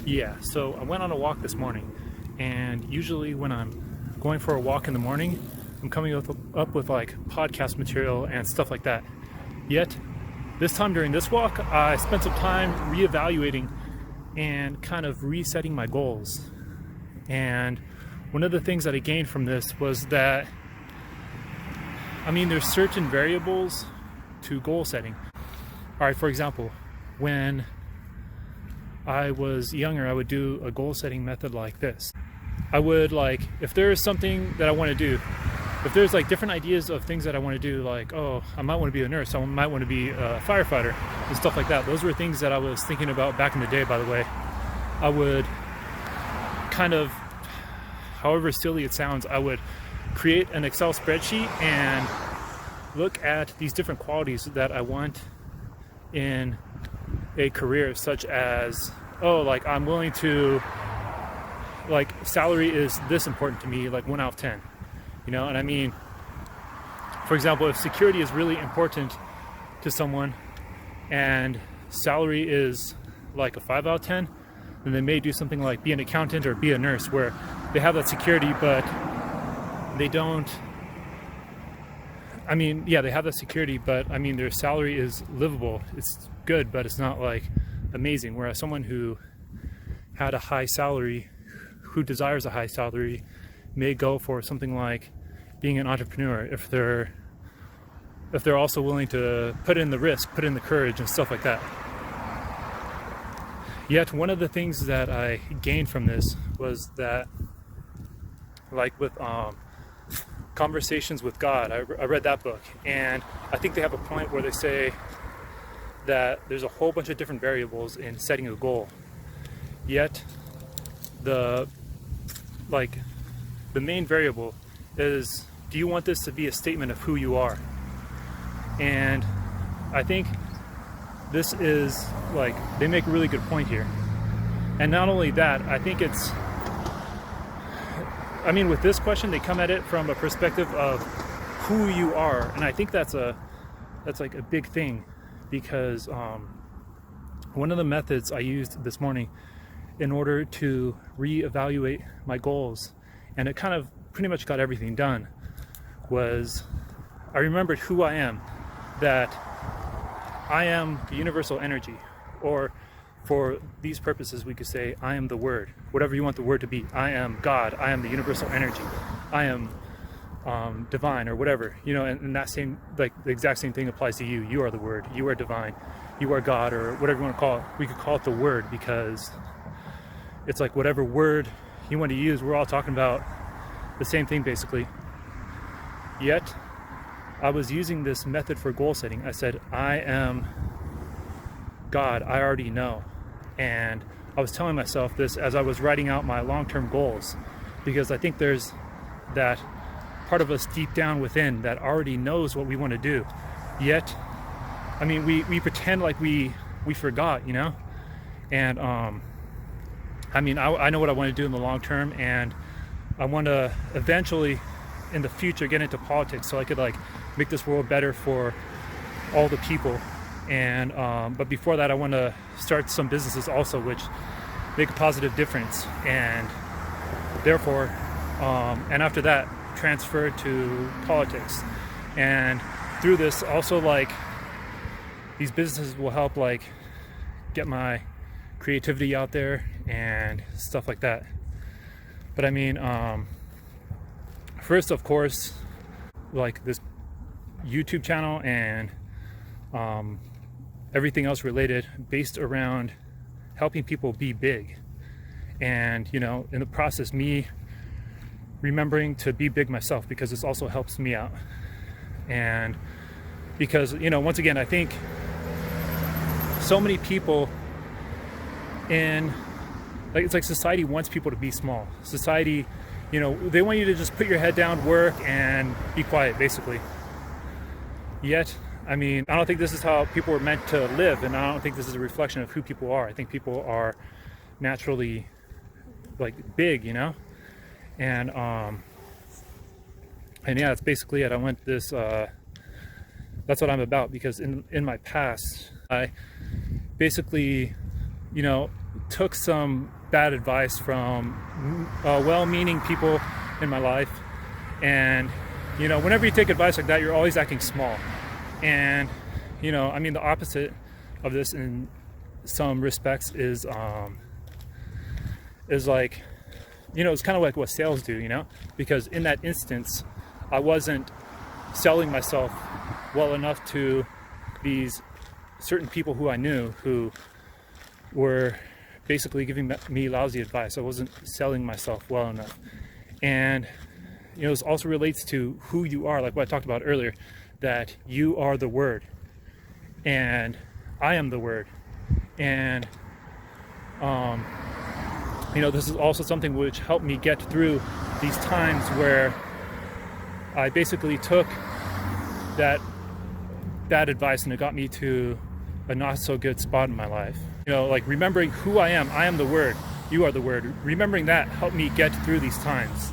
Yeah, so I went on a walk this morning, and usually when I'm going for a walk in the morning, I'm coming up with like podcast material and stuff like that. Yet, this time during this walk, I spent some time reevaluating and kind of resetting my goals. And one of the things that I gained from this was that, there's certain variables to goal setting. All right, for example, when I was younger, I would do a goal setting method like this. I would if there's something that I want to do, if there's different ideas of things that I want to do, I might want to be a nurse, I might want to be a firefighter and stuff like that. Those were things that I was thinking about back in the day, by the way. I would kind of, however silly it sounds, I would create an Excel spreadsheet and look at these different qualities that I want in a career, such as I'm willing to, salary is this important to me, 1 out of 10, and for example, if security is really important to someone and salary is a 5 out of 10, then they may do something like be an accountant or be a nurse, where they have that security, but they don't, they have that security, but their salary is livable. It's good, but it's not amazing. Whereas someone who had a high salary, who desires a high salary, may go for something like being an entrepreneur if they're also willing to put in the risk, put in the courage and stuff like that. Yet one of the things that I gained from this was that, with Conversations with God, I read that book, and I think they have a point where they say that there's a whole bunch of different variables in setting a goal. Yet the main variable is, do you want this to be a statement of who you are? And I think this is they make a really good point here. And not only that, I think it's, with this question, they come at it from a perspective of who you are, and I think that's a big thing, because one of the methods I used this morning in order to reevaluate my goals, and it kind of pretty much got everything done, was I remembered who I am, that I am the universal energy, or for these purposes we could say I am the word, whatever you want the word to be. I am God, I am the universal energy, I am divine, or whatever, and that same, the exact same thing applies to you. You are the word, you are divine, you are God, or whatever you want to call it. We could call it the word, because it's whatever word you want to use, we're all talking about the same thing basically. Yet I was using this method for goal setting. I said, I am God, I already know. And I was telling myself this as I was writing out my long-term goals, because I think there's that part of us deep down within that already knows what we want to do. Yet, we pretend like we forgot, and I know what I want to do in the long term, and I want to eventually in the future get into politics so I could make this world better for all the people. And but before that, I want to start some businesses also which make a positive difference, and therefore and after that transfer to politics. And through this also, these businesses will help get my creativity out there and stuff like that. But first, of course, this YouTube channel and everything else related, based around helping people be big, and in the process me remembering to be big myself, because this also helps me out. And because once again, I think so many people in it's society wants people to be small. Society, they want you to just put your head down, work, and be quiet basically. Yet I don't think this is how people were meant to live, and I don't think this is a reflection of who people are. I think people are naturally big, and yeah, that's basically it. I went this that's what I'm about, because in my past I basically took some bad advice from well-meaning people in my life. And you know, whenever you take advice like that, you're always acting small. And you know, I mean, the opposite of this in some respects is like, you know, it's kind of like what sales do, you know, because in that instance I wasn't selling myself well enough to these certain people who I knew, who were basically giving me lousy advice. I wasn't selling myself well enough. And you know, this also relates to who you are, like what I talked about earlier, that you are the Word and I am the Word. And you know, this is also something which helped me get through these times where I basically took that bad advice and it got me to a not so good spot in my life. You know, like remembering who I am the Word, you are the Word. Remembering that helped me get through these times.